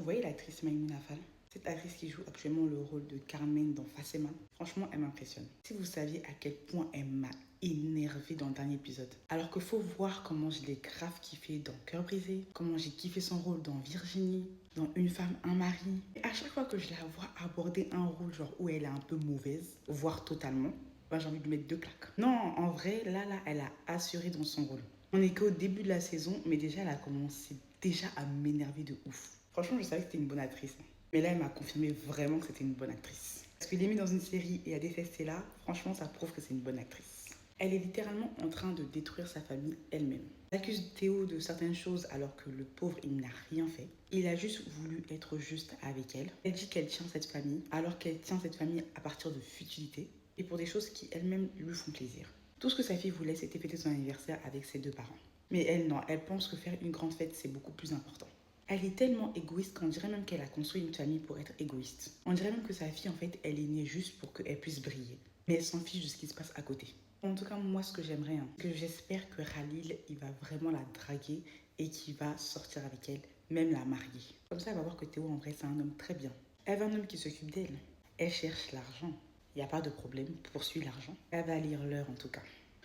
voyez l'actrice Maïmouna Fall? Cette actrice qui joue actuellement le rôle de Carmen dans Forcément, franchement, elle m'impressionne. Si vous saviez à quel point elle m'a énervée dans le dernier épisode. Alors qu'il faut voir comment je l'ai grave kiffé dans Cœur brisé, comment j'ai kiffé son rôle dans Virginie, dans Une femme, un mari. Et à chaque fois que je la vois aborder un rôle genre où elle est un peu mauvaise, voire totalement, ben, j'ai envie de lui mettre 2 claques. Non, en vrai, là, elle a assuré dans son rôle. On est qu'au début de la saison, mais déjà, elle a commencé déjà à m'énerver de ouf. Franchement, je savais que c'était une bonne actrice. Mais là, elle m'a confirmé vraiment que c'était une bonne actrice. Parce qu'il est mis dans une série et à détester là, franchement, ça prouve que c'est une bonne actrice. Elle est littéralement en train de détruire sa famille elle-même. Elle accuse Théo de certaines choses alors que le pauvre, il n'a rien fait. Il a juste voulu être juste avec elle. Elle dit qu'elle tient cette famille alors qu'elle tient cette famille à partir de futilités et pour des choses qui elles-mêmes lui font plaisir. Tout ce que sa fille voulait, c'était fêter son anniversaire avec ses 2 parents. Mais elle, non, elle pense que faire une grande fête, c'est beaucoup plus important. Elle est tellement égoïste qu'on dirait même qu'elle a construit une famille pour être égoïste. On dirait même que sa fille, en fait, elle est née juste pour qu'elle puisse briller. Mais elle s'en fiche de ce qui se passe à côté. En tout cas, moi, ce que j'aimerais, que j'espère que Khalil, il va vraiment la draguer et qu'il va sortir avec elle, même la marier. Comme ça, elle va voir que Théo, en vrai, c'est un homme très bien. Elle veut un homme qui s'occupe d'elle. Elle cherche l'argent. Il n'y a pas de problème, poursuit l'argent. Elle va lire l'heure, en tout cas.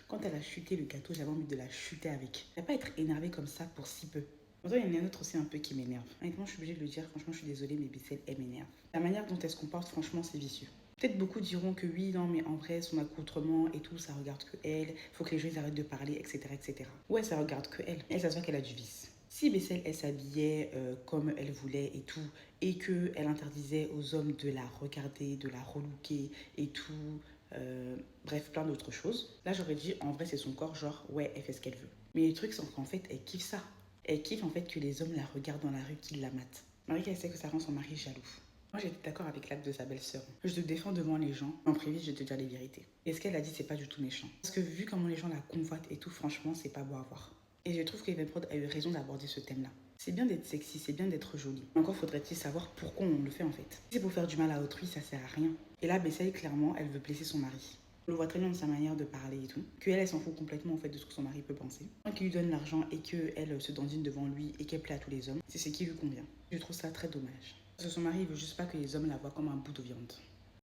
Quand elle a chuté le gâteau, j'avais envie de la chuter avec. Elle va pas être énervée comme ça pour si peu. Pourtant, il y en a un autre aussi un peu qui m'énerve. Honnêtement, je suis obligée de le dire. Franchement, je suis désolée, mais Bessel, elle m'énerve. La manière dont elle se comporte, franchement, c'est vicieux. Peut-être beaucoup diront que oui, non, mais en vrai, son accoutrement et tout, ça regarde que elle. Faut que les gens ils arrêtent de parler, etc., etc. Ouais, ça regarde que elle. Elle, ça se voit qu'elle a du vice. Si Bessel, elle s'habillait comme elle voulait et tout, et qu'elle interdisait aux hommes de la regarder, de la relooker et tout, bref, plein d'autres choses, là, j'aurais dit, en vrai, c'est son corps, genre, ouais, elle fait ce qu'elle veut. Mais le truc, c'est qu'en fait, elle kiffe ça. Elle kiffe en fait que les hommes la regardent dans la rue, qu'ils la matent. Marie, elle sait que ça rend son mari jaloux. Moi, j'étais d'accord avec l'acte de sa belle-sœur. Je te défends devant les gens. En privé, je vais te dire les vérités. Et ce qu'elle a dit, c'est pas du tout méchant. Parce que vu comment les gens la convoitent et tout, franchement, c'est pas beau à voir. Et je trouve qu'Even Prod a eu raison d'aborder ce thème-là. C'est bien d'être sexy, c'est bien d'être jolie. Encore faudrait-il savoir pourquoi on le fait en fait. Si c'est pour faire du mal à autrui, ça sert à rien. Et là, Bessel, clairement, elle veut blesser son mari. On le voit très bien de sa manière de parler et tout. Elle s'en fout complètement en fait de ce que son mari peut penser. Tant qu'il lui donne l'argent et qu'elle se dandine devant lui et qu'elle plaît à tous les hommes, c'est ce qui lui convient. Je trouve ça très dommage. Parce que son mari, il veut juste pas que les hommes la voient comme un bout de viande.